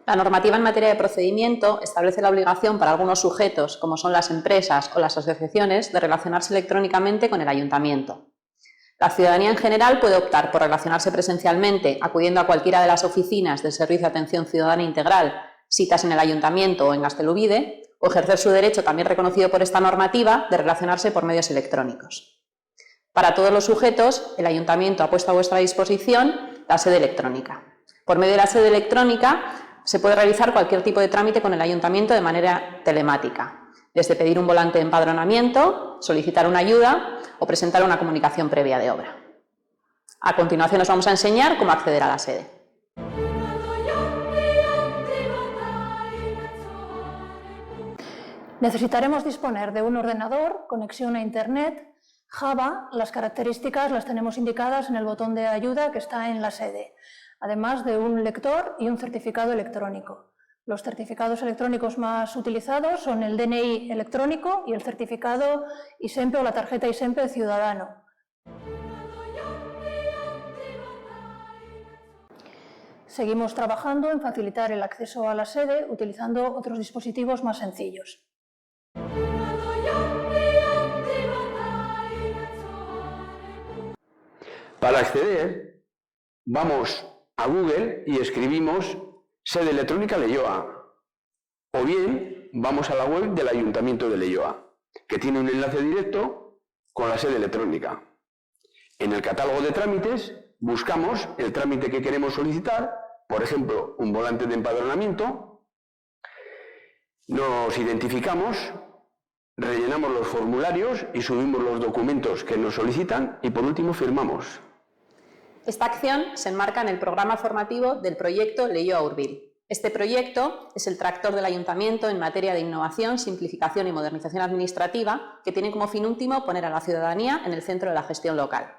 La normativa en materia de procedimiento establece la obligación para algunos sujetos, como son las empresas o las asociaciones, de relacionarse electrónicamente con el ayuntamiento. La ciudadanía en general puede optar por relacionarse presencialmente, acudiendo a cualquiera de las oficinas del Servicio de Atención Ciudadana Integral, citas en el ayuntamiento o en Gaztelubide, o ejercer su derecho, también reconocido por esta normativa, de relacionarse por medios electrónicos. Para todos los sujetos, el ayuntamiento ha puesto a vuestra disposición la sede electrónica. Por medio de la sede electrónica se puede realizar cualquier tipo de trámite con el ayuntamiento de manera telemática, desde pedir un volante de empadronamiento, solicitar una ayuda o presentar una comunicación previa de obra. A continuación os vamos a enseñar cómo acceder a la sede. Necesitaremos disponer de un ordenador, conexión a Internet, Java. Las características las tenemos indicadas en el botón de ayuda que está en la sede, además de un lector y un certificado electrónico. Los certificados electrónicos más utilizados son el DNI electrónico y el certificado ISEMPE o la tarjeta ISEMPE ciudadano. Seguimos trabajando en facilitar el acceso a la sede utilizando otros dispositivos más sencillos. Para acceder, vamos a Google y escribimos sede electrónica Leioa, o bien vamos a la web del Ayuntamiento de Leioa, que tiene un enlace directo con la sede electrónica. En el catálogo de trámites buscamos el trámite que queremos solicitar, por ejemplo, un volante de empadronamiento, nos identificamos, rellenamos los formularios y subimos los documentos que nos solicitan y por último firmamos. Esta acción se enmarca en el programa formativo del proyecto Leioa Hurbil. Este proyecto es el tractor del Ayuntamiento en materia de innovación, simplificación y modernización administrativa, que tiene como fin último poner a la ciudadanía en el centro de la gestión local.